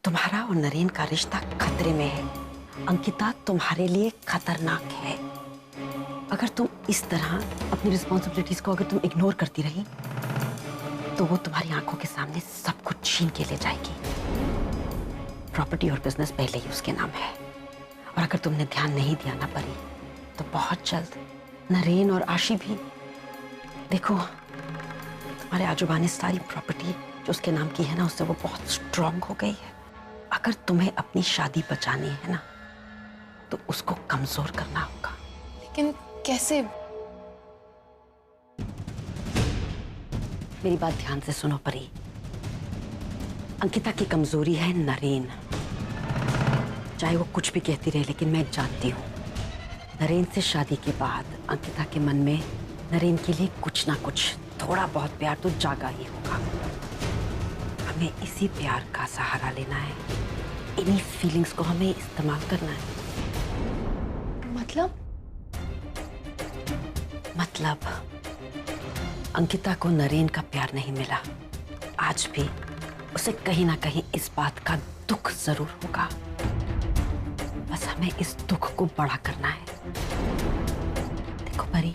तुम्हारा और नरेन का रिश्ता खतरे में है। अंकिता तुम्हारे लिए खतरनाक है। अगर तुम इस तरह अपनी रिस्पॉन्सिबिलिटीज को अगर तुम इग्नोर करती रही तो वो तुम्हारी आंखों के सामने सब कुछ छीन के ले जाएगी। प्रॉपर्टी और बिजनेस पहले ही उसके नाम है, और अगर तुमने ध्यान नहीं दिया ना परी, तो बहुत जल्द नरेन और आशी भी। देखो, तुम्हारे आजूबा ने सारी प्रॉपर्टी जो उसके नाम की है ना, उससे वो बहुत स्ट्रांग हो गई है। अगर तुम्हें अपनी शादी बचानी है ना, तो उसको कमजोर करना होगा। लेकिन कैसे? मेरी बात ध्यान से सुनो परी। अंकिता की कमजोरी है नरेन। चाहे वो कुछ भी कहती रहे, लेकिन मैं जानती हूँ नरेन से शादी के बाद अंकिता के मन में नरेन के लिए कुछ ना कुछ, थोड़ा बहुत प्यार तो जागा ही होगा। हमें इसी प्यार का सहारा लेना है, इन्हीं फीलिंग्स को हमें इस्तेमाल करना है। मतलब अंकिता को नरेन का प्यार नहीं मिला, आज भी उसे कहीं ना कहीं इस बात का दुख जरूर होगा। बस हमें इस दुख को बड़ा करना है। देखो परी,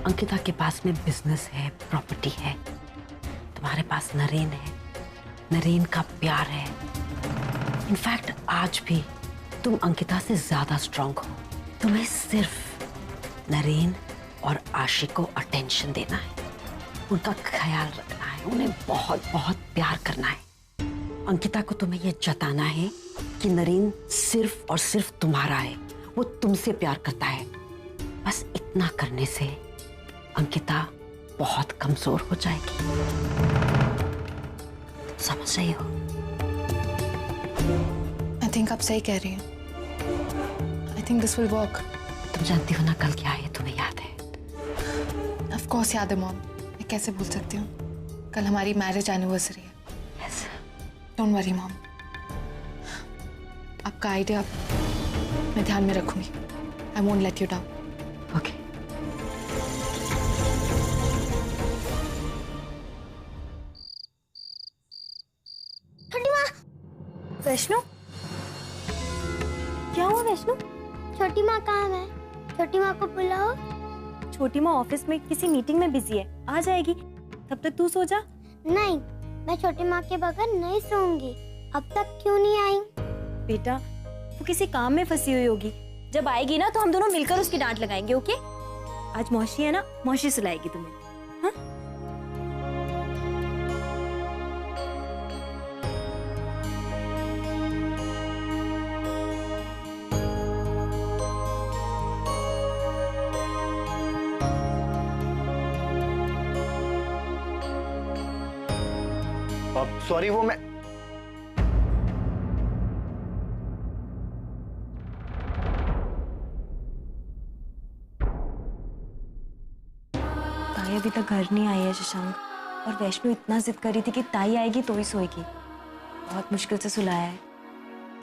अंकिता के पास में बिजनेस है, प्रॉपर्टी है, तुम्हारे पास नरेन है, नरेन का प्यार है। इनफैक्ट आज भी तुम अंकिता से ज्यादा स्ट्रांग हो। तुम्हें सिर्फ नरेन और आशी को अटेंशन देना है, उनका ख्याल रखना है, उन्हें बहुत बहुत प्यार करना है। अंकिता को तुम्हें यह जताना है कि नरेन सिर्फ और सिर्फ तुम्हारा है, वो तुमसे प्यार करता है। बस इतना करने से अंकिता बहुत कमजोर हो जाएगी। समझ रही हो? I think आप सही कह रही हैं। I think this will work. तुम जानती हो ना कल क्या है, तुम्हें याद है? Of course याद है मॉम, मैं कैसे भूल सकती हूँ। कल हमारी मैरिज एनिवर्सरी है। Yes. Don't worry मॉम, आपका आइडिया मैं ध्यान में रखूंगी। I won't let you down. Okay. वैष्णु, क्या हुआ वैष्णु? छोटी माँ कहाँ है? छोटी माँ को बुलाओ। छोटी माँ ऑफिस में किसी मीटिंग में बिजी है, आ जाएगी। तब तक तू सो जा। नहीं, मैं छोटी माँ के बगैर नहीं सोऊंगी। अब तक क्यों नहीं आई? बेटा, वो किसी काम में फंसी हुई होगी। जब आएगी ना तो हम दोनों मिलकर उसकी डांट लगाएंगे, ओके? आज मौसी है ना, मौसी सुलाएगी तुम्हें। हाँ? सॉरी, वो मैं ताई अभी तक घर नहीं आई है शशांक, और वैष्णु इतना जिद कर रही थी कि ताई आएगी तो ही सोएगी। बहुत मुश्किल से सुलाया है।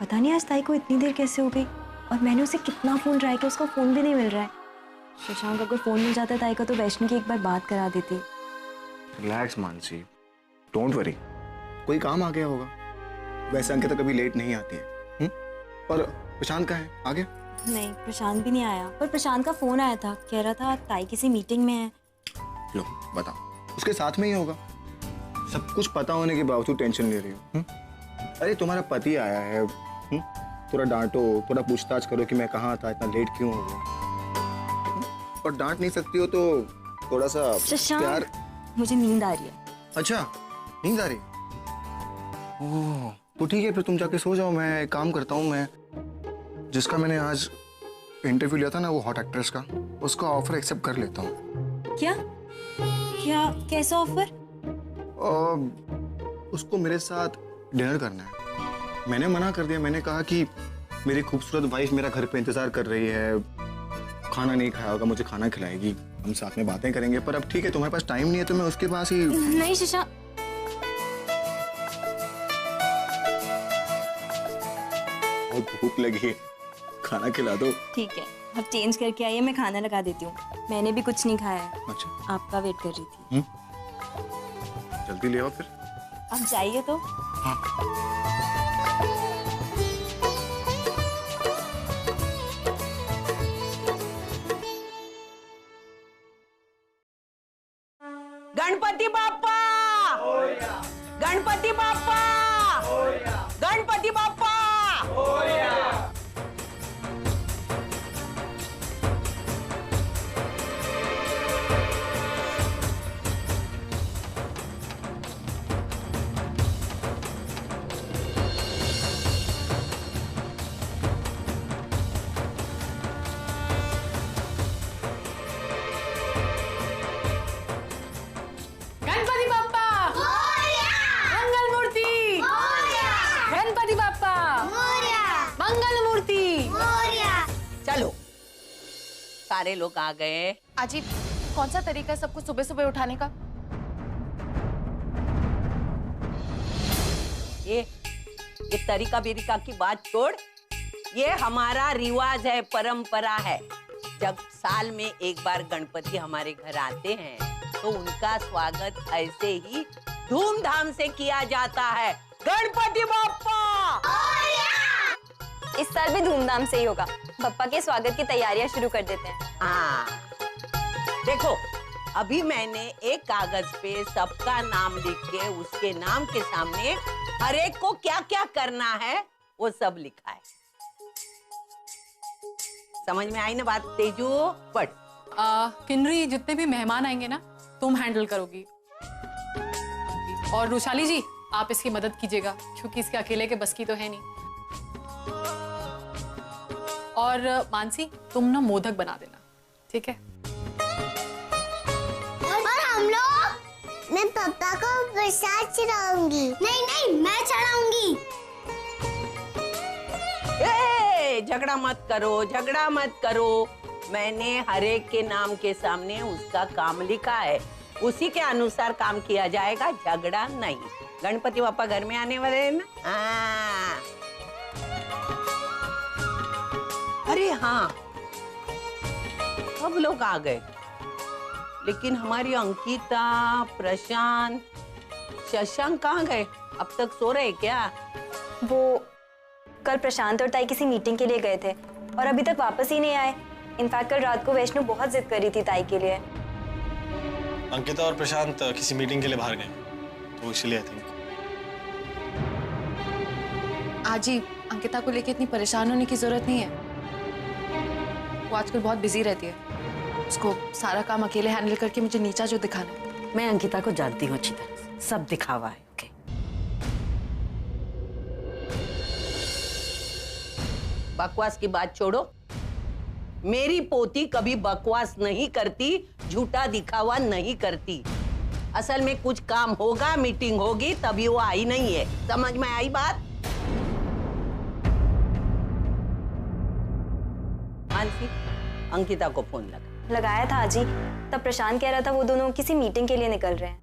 पता नहीं आज ताई को इतनी देर कैसे हो गई, और मैंने उसे कितना फोन ट्राई किया, उसका फोन भी नहीं मिल रहा है। शशांक, अगर फोन मिल जाता ताई का तो वैष्णु की एक बार बात करा देती। रिलैक्स मानसी, डोंट वरी, कोई काम आ गया होगा। वैसे अंकिता कभी लेट नहीं आती है। और प्रशांत कहाँ है? आ गया? नहीं, प्रशांत भी नहीं आया, पर प्रशांत का फोन आया था, कह रहा था ताई किसी मीटिंग में है। लो बताओ, उसके साथ में ही होगा। सब कुछ पता होने के बावजूद टेंशन ले रही हो। अरे तुम्हारा पति आया है, थोड़ा डांटो, थोड़ा पूछताछ करो कि मैं कहाँ था, इतना लेट क्यों हो गया। और डांट नहीं सकती हो तो थोड़ा सा प्यार। मुझे नींद आ रही है। अच्छा, नींद आ रही? ओह, तो ठीक है, फिर तुम जाके सो जाओ। मैं एक काम करता हूँ, मैं जिसका मैंने आज इंटरव्यू लिया था ना, वो हॉट एक्ट्रेस का, उसका ऑफर एक्सेप्ट कर लेता हूँ। क्या क्या कैसा ऑफर? उसको मेरे साथ डिनर करना है। मैंने मना कर दिया, मैंने कहा कि मेरी खूबसूरत वाइफ मेरा घर पे इंतजार कर रही है, खाना नहीं खाया होगा, मुझे खाना खिलाएगी, हम साथ में बातें करेंगे। पर अब ठीक है, तुम्हारे पास टाइम नहीं है तो मैं उसके पास ही। नहीं शशांक, भूख लगी, खाना खिला दो। ठीक है, अब चेंज करके आइए, मैं खाना लगा देती हूँ। मैंने भी कुछ नहीं खाया है। अच्छा, आपका वेट कर रही थी। जल्दी ले आओ फिर। आप जाइए तो। हाँ। गणपति बाप्पा, गणपति बाप्पा, गणपति बाप्पा। गणपति बाप्पा, मंगल मूर्ति, गणपति बाप्पा, मंगल मूर्ति। चलो, सारे लोग आ गए। आजी, कौन सा तरीका है सबको सुबह सुबह उठाने का? ये तरीका बेरिका की बात छोड़, ये हमारा रिवाज है, परंपरा है। जब साल में एक बार गणपति हमारे घर आते हैं तो उनका स्वागत ऐसे ही धूमधाम से किया जाता है। गणपति बाप्पा। इस साल भी धूमधाम से ही होगा। बप्पा के स्वागत की तैयारियां शुरू कर देते हैं। हाँ, देखो, अभी मैंने एक कागज पे सबका नाम लिख के उसके नाम के सामने हर एक को क्या क्या करना है वो सब लिखा है। समझ में आई ना बात तेजू? पढ़। किन्नरी, जितने भी मेहमान आएंगे ना तुम हैंडल करोगी, और रुशाली जी आप इसकी मदद कीजिएगा क्योंकि इसके अकेले के बस की तो है नहीं। और मानसी, तुम ना मोदक बना देना, ठीक है? और हम लोग? मैं पापा को प्रसाद चढ़ाऊंगी। नहीं नहीं, मैं चढ़ाऊंगी। झगड़ा मत करो, झगड़ा मत करो। मैंने हर एक के नाम के सामने उसका काम लिखा है, उसी के अनुसार काम किया जाएगा, झगड़ा नहीं। गणपति बाप्पा घर में आने वाले हैं ना? हाँ। अरे हाँ, सब लोग आ गए, लेकिन हमारी अंकिता, प्रशांत, शशांक कहाँ गए? अब तक सो रहे क्या? वो कल प्रशांत और ताई किसी मीटिंग के लिए गए थे और अभी तक वापस ही नहीं आए। इनफैक्ट कल रात को वैष्णु बहुत जिद कर रही थी ताई के लिए। अंकिता और प्रशांत किसी मीटिंग के लिए बाहर गए, तो इसलिए आई थिंक। आजी, अंकिता को लेके इतनी परेशान होने की जरूरत नहीं है। वो आजकल बहुत बिजी रहती है, उसको सारा काम अकेले हैंडल करके मुझे नीचा जो दिखाना है। मैं अंकिता को जानती हूँ अच्छी तरह से, सब दिखावा है। ओके, बकवास की बात छोड़ो। मेरी पोती कभी बकवास नहीं करती, झूठा दिखावा नहीं करती। असल में कुछ काम होगा, मीटिंग होगी, तभी वो आई नहीं है। समझ में आई बात? मानसी, अंकिता को फोन लगाया था आजी, तब प्रशांत कह रहा था वो दोनों किसी मीटिंग के लिए निकल रहे हैं।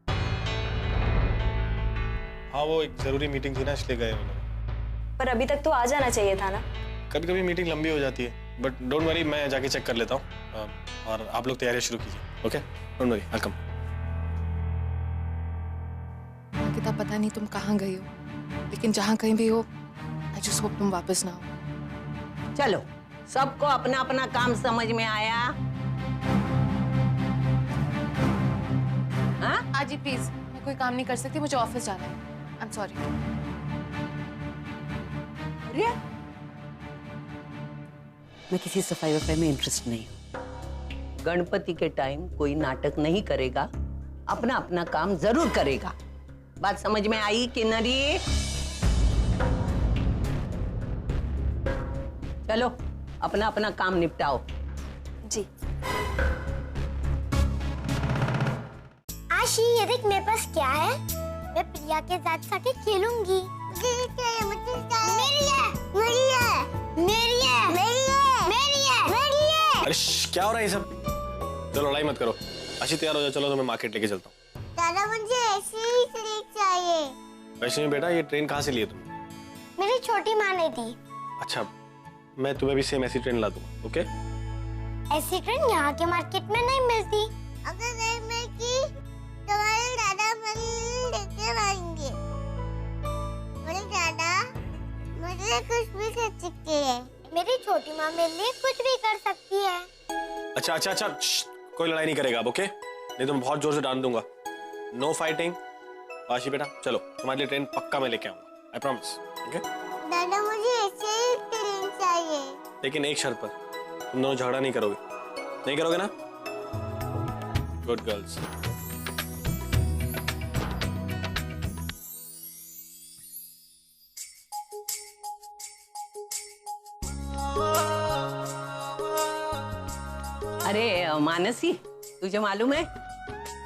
हाँ, वो एक जरूरी मीटिंग थी ना, इसलिए गए वो लोग। पर अभी तक तो आ जाना चाहिए था ना। कभी कभी मीटिंग लंबी हो जाती है, बट डोंट वरी, मैं जाके चेक कर लेता हूँ। और आप लोग तैयारियां शुरू कीजिए, okay? Don't worry, welcome. Ankita, पता नहीं तुम कहाँ गई हो, लेकिन जहाँ कहीं भी हो, आई जस्ट होप तुम वापस ना हो। चलो, सबको अपना अपना काम समझ में आया? हाँ? आजी प्लीज, मैं कोई काम नहीं कर सकती, मुझे ऑफिस जाना है। I am sorry. अरे, मैं किसी सफाई वफाई में इंटरेस्ट नहीं हूँ। गणपति के टाइम कोई नाटक नहीं करेगा, अपना अपना काम जरूर करेगा। बात समझ में आई किन्नरी? चलो, अपना अपना काम निपटाओ। जी। आशी, ये देख मेरे पास क्या है। मैं प्रिया के साथ जाके खेलूंगी। अरे क्या हो रहा है ये सब? चलो लड़ाई मत करो। अच्छी तैयार हो जाओ, चलो तो मैं मार्केट लेके चलता हूँ। दादा, मुझे ऐसी ही ट्रेन चाहिए। वैसे बेटा, ये ट्रेन कहाँ से लिए तुम? मेरी छोटी माँ ने दी। अच्छा, मैं तुम्हें भी सेम ऐसी ट्रेन ला दूंगा, ओके? ऐसी ट्रेन यहाँ के मार्केट में नहीं मिलती। अगर नहीं मिलती तो हमारे दादा मुझे लेके आएंगे। मेरे दादा मुझे कुछ भी कर सकते हैं। मेरी छोटी माँ मेरे लिए कुछ भी कर सकती है। अच्छा, कोई लड़ाई नहीं करेगा अब, ओके? नहीं तो मैं बहुत जोर से डांट दूंगा। No fighting. आशी बेटा चलो, तुम्हारे लिए ट्रेन पक्का मैं लेके आऊंगा, आई प्रॉमिस। ओके दादा मुझे ऐसे ही ट्रेन चाहिए। लेकिन एक शर्त पर, तुम दोनों झगड़ा नहीं करोगे, नहीं करोगे ना? Good girls. अरे मानसी, तुझे मालूम है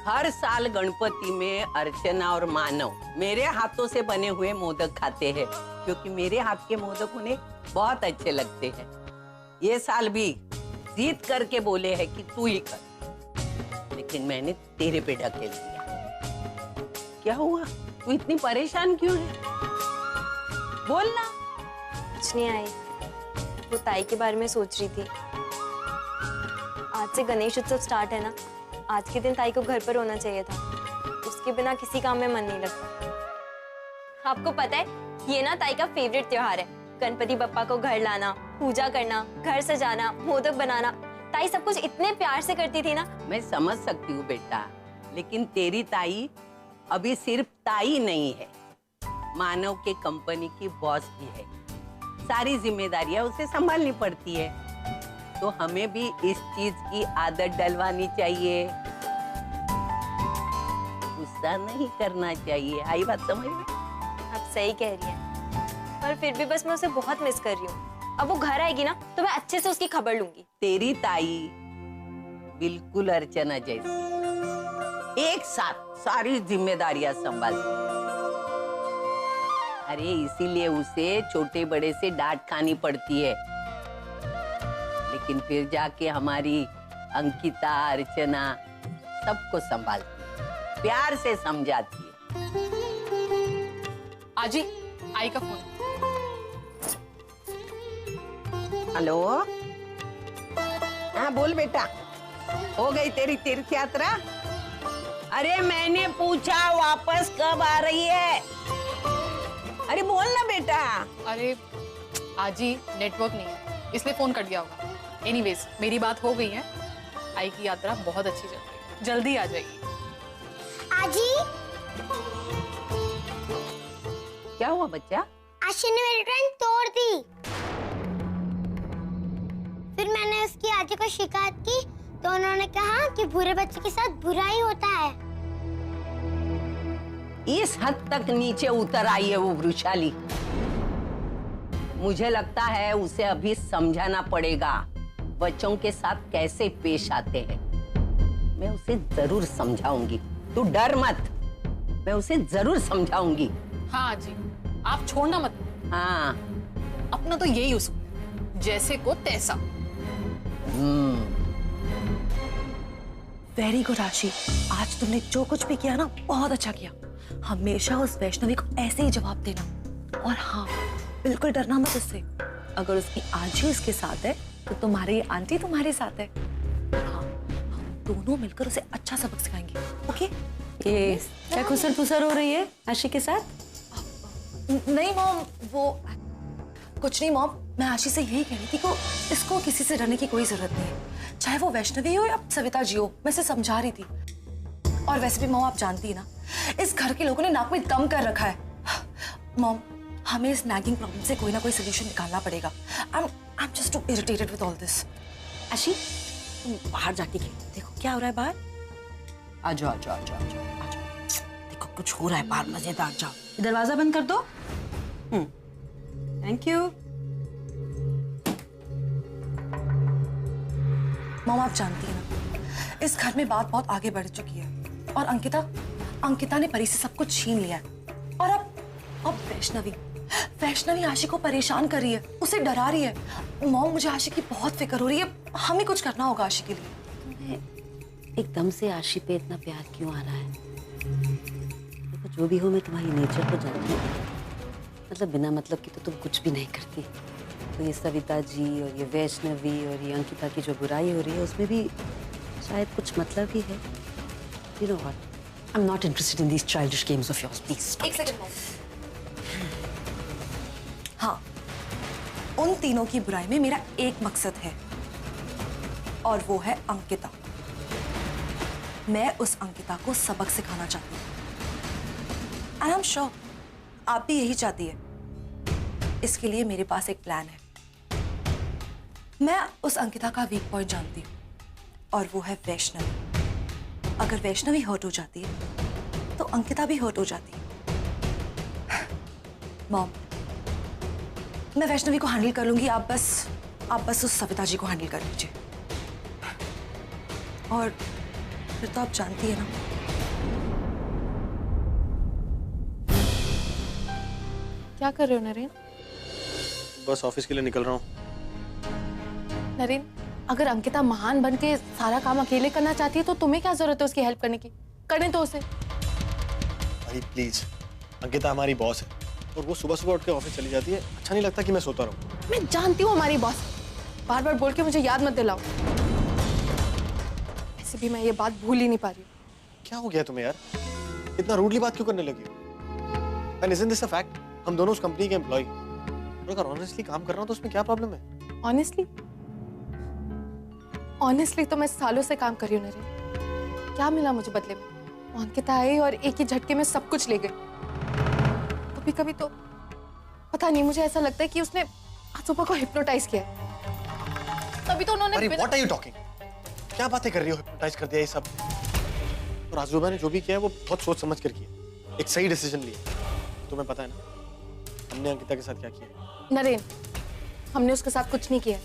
हर साल गणपति में अर्चना और मानव मेरे हाथों से बने हुए मोदक खाते हैं, क्योंकि मेरे हाथ के मोदक उन्हें बहुत अच्छे लगते हैं। ये साल भी जीत करके बोले हैं कि तू ही कर, लेकिन मैंने तेरे पे ढकेल दिया। क्या हुआ, तू इतनी परेशान क्यों है? बोल ना। कुछ नहीं आई, वो ताई के बारे में सोच रही थी। आज से गणेश उत्सव स्टार्ट है ना, आज के दिन ताई को घर पर होना चाहिए था। उसके बिना किसी काम में मन नहीं लगता। आपको पता है ये ना ताई का फेवरेट त्योहार है। गणपति बप्पा को घर लाना, पूजा करना, घर सजाना, मोदक बनाना, ताई सब कुछ इतने प्यार से करती थी ना। मैं समझ सकती हूँ बेटा, लेकिन तेरी ताई अभी सिर्फ ताई नहीं है, मानव के कंपनी की बॉस भी है। सारी जिम्मेदारियां उसे संभालनी पड़ती है, तो हमें भी इस चीज की आदत डलवानी चाहिए। गुस्सा नहीं करना चाहिए, आई बात समझ में? आप सही कह रही हैं, पर फिर भी बस मैं उसे बहुत मिस कर रही हूँ। अब वो घर आएगी ना तो मैं अच्छे से उसकी खबर लूंगी। तेरी ताई बिल्कुल अर्चना जैसी, एक साथ सारी जिम्मेदारियां संभालती। अरे इसीलिए उसे छोटे बड़े से डांट खानी पड़ती है, लेकिन फिर जाके हमारी अंकिता, अर्चना सबको संभालती है, प्यार से समझाती है। आजी, आई का फोन। हेलो, हाँ बोल बेटा, हो गई तेरी तीर्थ यात्रा? अरे मैंने पूछा वापस कब आ रही है? अरे बोल ना बेटा। अरे आजी, नेटवर्क नहीं है इसलिए फोन कट गया होगा। एनीवेज, मेरी बात हो गई है। आई की यात्रा बहुत अच्छी चल रही है, जल्दी आ जाएगी। आजी, क्या हुआ बच्चा? आशी ने मेरी ट्रेन तोड़ दी। फिर मैंने उसकी आजी को शिकायत की तो उन्होंने कहा कि बुरे बच्चे के साथ बुरा ही होता है। इस हद तक नीचे उतर आई है वो वृषाली। मुझे लगता है उसे अभी समझाना पड़ेगा बच्चों के साथ कैसे पेश आते हैं। मैं उसे जरूर समझाऊंगी, तू डर मत, मैं उसे जरूर समझाऊंगी। हाँ आजी, आप छोड़ना मत। हाँ, अपना तो यही उसूल है, जैसे को तैसा। वेरी गुड आशी, आज तुमने जो कुछ भी किया ना बहुत अच्छा किया। हमेशा उस वैष्णवी को ऐसे ही जवाब देना, और हाँ बिल्कुल डरना मत उससे। अगर उसकी आजी उसके साथ है तो तुम्हारी आंटी तुम्हारे साथ है। हाँ, हम दोनों मिलकर उसे अच्छा सबक सिखाएंगे। ओके? ये क्या खुसर फुसर हो रही है आशी के साथ? नहीं मॉम, वो कुछ नहीं मॉम, मैं आशी से यही कह रही थी कि इसको किसी से डरने की कोई जरूरत नहीं है, चाहे वो वैष्णवी हो या सविता जी हो। मैं इसे समझा रही थी। और वैसे भी मॉम आप जानती है ना, इस घर के लोगों ने नाक में दम कर रखा है। मॉम, हमें इस नैगिंग प्रॉब्लम से कोई ना कोई सोल्यूशन निकालना पड़ेगा। I'm just too irritated with all this. आशी, तुम बाहर जाके खेलो, देखो क्या हो रहा है बाहर। आ जाओ आ जाओ आ जाओ आ जाओ आ जाओ, देखो कुछ हो रहा है बाहर, मजेदार। जाओ, दरवाजा बंद कर दो। Thank you. मॉम आप जानती है ना, इस घर में बात बहुत आगे बढ़ चुकी है, और अंकिता ने परी से सब कुछ छीन लिया है। और अब वैष्णवी आशी को परेशान कर रही है, उसे डरा रही है। मॉम, मुझे आशी की बहुत फिक्र हो रही है, हमें कुछ करना होगा आशी के लिए। तुम्हें एकदम से आशी पे इतना प्यार क्यों आ रहा है? देखो जो भी हो, मैं तुम्हारी नेचर को जानती हूँ। मतलब बिना मतलब की तो तुम कुछ भी नहीं करती। तो ये सविता जी और ये वैष्णवी और ये अंकिता की जो बुराई हो रही है, उसमें भी शायद कुछ मतलब ही है। You know what? I'm not interested in these childish games of yours. Please stop. एक सेकंड मॉम। हाँ, उन तीनों की बुराई में मेरा एक मकसद है, और वो है अंकिता। मैं उस अंकिता को सबक सिखाना चाहती हूँ। आई एम श्योर आप भी यही चाहती है। इसके लिए मेरे पास एक प्लान है। मैं उस अंकिता का वीक पॉइंट जानती हूँ और वो है वैष्णवी। अगर वैष्णवी हर्ट हो जाती है तो अंकिता भी हर्ट हो जाती है। मॉम, मैं वैष्णवी को हैंडल कर लूंगी, आप बस उस सविता जी को हैंडल कर लीजिए। और फिर तो आप जानती है ना। क्या कर रहे हो नरेन? बस ऑफिस के लिए निकल रहा हूँ। नरेन, अगर अंकिता महान बन के सारा काम अकेले करना चाहती है तो तुम्हें क्या जरूरत है उसकी हेल्प करने की? करने दो उसे। अरे प्लीज, अंकिता हमारी बॉस है और वो सुबह सुबह उठ के ऑफिस चली जाती है। अच्छा नहीं लगता कि मैं सोता रहूं। मैं जानती हूँ हमारी बॉस, बार बार बोल के मुझे याद मत दिलाओ। ऐसे भी मैं ये बात भूल ही नहीं पा रही हूँ। क्या हो गया तुम्हें यार? इतना रूडली बात क्यों करने लगी हो? And isn't this a fact? हम दोनों उस कंपनी के एम्प्लॉय, और अगर ऑनेस्टली काम कर रहा हूँ तो उसमें क्या प्रॉब्लम है? ऑनेस्टली तो मैं सालों से काम कर रही हूँ नरेन। क्या मिला मुझे बदले में? अंकिता आई और एक ही झटके में सब कुछ ले गई। कभी कभी तो पता नहीं, मुझे ऐसा लगता है कि उसने आसुपा को हिप्नोटाइज किया है। तभी तो उन्होंने। अरे व्हाट आर यू टॉकिंग? क्या बातें कर रही हो? हिप्नोटाइज कर दिया ये सब? और आजूबा ने जो भी किया है वो बहुत सोच समझ कर किया, एक सही डिसीजन लिया। तुम्हें पता है ना हमने अंकिता के साथ क्या किया? नरेन, हमने उसके साथ कुछ नहीं किया।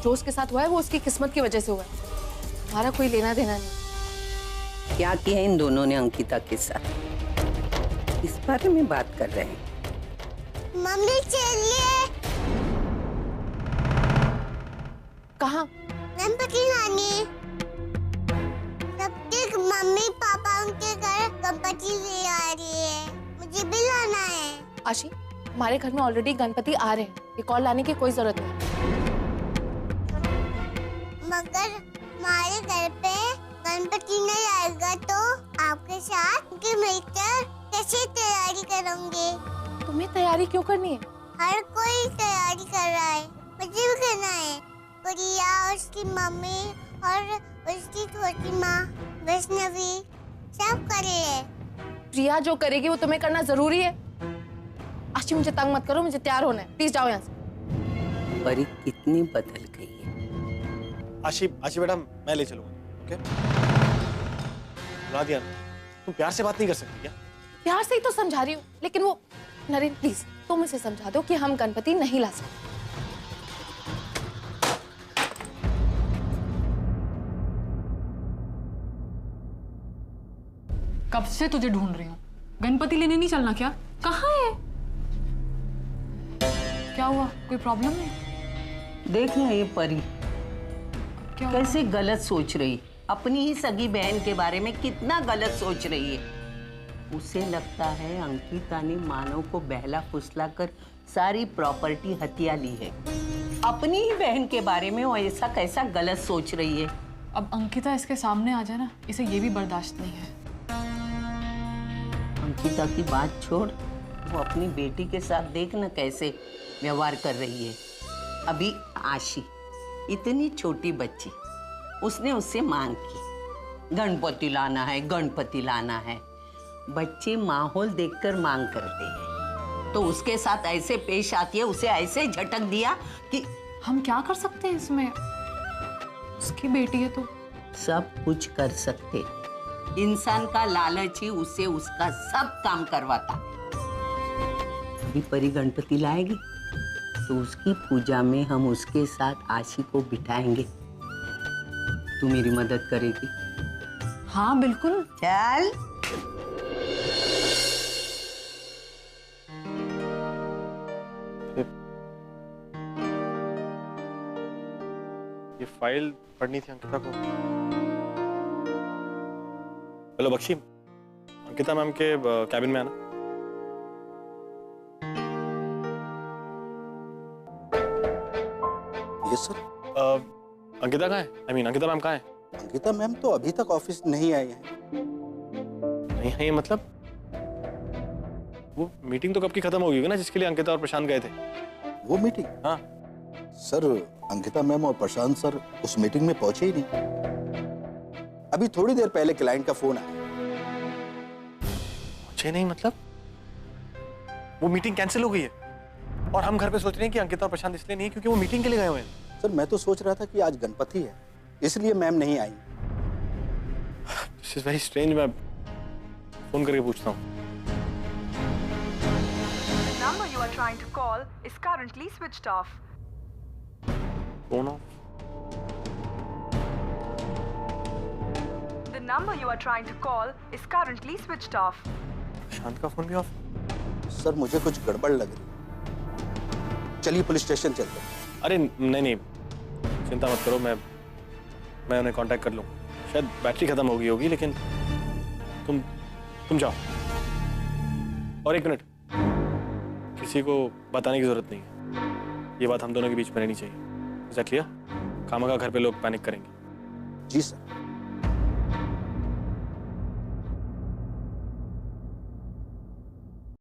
जो उसके साथ हुआ है वो उसकी किस्मत की वजह से हुआ है, हमारा कोई लेना देना नहीं। क्या किया इन दोनों ने अंकिता के साथ, इस बारे में बात कर रहे हैं। मम्मी चलिए। कहाँ? गणपति लाने। तब तक मम्मी पापा उनके घर गणपति ले आ रही है, मुझे भी लाना है। आशी, हमारे घर में ऑलरेडी गणपति आ रहे हैं, एक और लाने की कोई जरूरत नहीं। मगर हमारे घर पे गणपति नहीं आएगा तो आपके साथ उनके मिलकर कैसे तैयारी करोगे? तुम्हें तैयारी क्यों करनी है? हर कोई तैयारी कर रहा है, मुझे भी करना है। प्रिया, उसकी मम्मी और उसकी छोटी माँ वैष्णवी सब कर रहे हैं। प्रिया जो करेगी वो तुम्हें करना जरूरी है। आशी, मुझे तंग मत करो, मुझे तैयार होना है, प्लीज जाओ यहाँ से। परी कितनी बदल गई है। आशी बेटा, मैं ले चलूंगा। ओके? बुला दिया ना? तुम प्यार से बात नहीं कर सकती क्या? प्यार से ही तो समझा रही हूँ, लेकिन वो नरेन प्लीज तुम इसे समझा दो कि हम गणपति नहीं ला सकते। कब से तुझे ढूंढ रही हूँ। गणपति लेने नहीं चलना क्या? कहाँ है? क्या हुआ? कोई प्रॉब्लम है? देख ना ये परी क्या कैसे गलत सोच रही, अपनी ही सगी बहन के बारे में कितना गलत सोच रही है। उसे लगता है अंकिता ने मानव को बहला फुसला कर सारी प्रॉपर्टी हथिया ली है। अपनी ही बहन के बारे में वो ऐसा कैसा गलत सोच रही है। अब अंकिता इसके सामने आ जाए ना, इसे ये भी बर्दाश्त नहीं है। अंकिता की बात छोड़, वो अपनी बेटी के साथ देख ना कैसे व्यवहार कर रही है। अभी आशी इतनी छोटी बच्ची, उसने उससे मांग की गणपति लाना है, गणपति लाना है। बच्चे माहौल देखकर मांग करते हैं, तो उसके साथ ऐसे पेश आती है, उसे ऐसे झटक दिया कि हम क्या कर सकते हैं इसमें? उसकी बेटी है तो सब कुछ कर सकते। इंसान का लालच ही उसे उसका सब काम करवाता। अभी परी गणपति लाएगी तो उसकी पूजा में हम उसके साथ आशी को बिठाएंगे। तू मेरी मदद करेगी? हाँ बिल्कुल। चल। ये फाइल पढ़नी थी अंकिता को। हेलो बख्शी, अंकिता मैम के कैबिन में आना। Yes sir. अंकिता कहाँ है? अंकिता मैम कहाँ है? अंकिता मैम तो अभी तक ऑफिस नहीं आई हैं। नहीं है मतलब? वो मीटिंग तो कब की खत्म हो गई होगी ना जिसके लिए अंकिता और प्रशांत गए थे? वो मीटिंग? हाँ सर, अंकिता मैम और प्रशांत सर उस मीटिंग में पहुंचे ही नहीं। अभी थोड़ी देर पहले क्लाइंट का फोन आया। मुझे नहीं मतलब वो मीटिंग कैंसिल हो गई है और हम घर पे सोच रहे हैं कि अंकिता और प्रशांत इसलिए नहीं है क्योंकि वो मीटिंग के लिए गए हुए हैं। सर मैं तो सोच रहा था कि आज गणपति है, इसलिए मैम नहीं आई। This is very strange. मैं फोन करके पूछता हूँ। The number you are trying to call is currently switched off. Phone of. The number you are trying to call is currently switched off. प्रशांत का फोन भी of. Sir मुझे कुछ गड़बड़ लग रही है, चलिए पुलिस स्टेशन चलते हैं। अरे नहीं, चिंता मत करो, मैं उन्हें कांटेक्ट कर लूँगा। शायद बैटरी खत्म हो गई होगी, लेकिन तुम जाओ। और 1 मिनट, किसी को बताने की जरूरत नहीं है। ये बात हम दोनों के बीच में रहनी चाहिए। Is that clear? खामखा घर पे लोग पैनिक करेंगे। जी सर।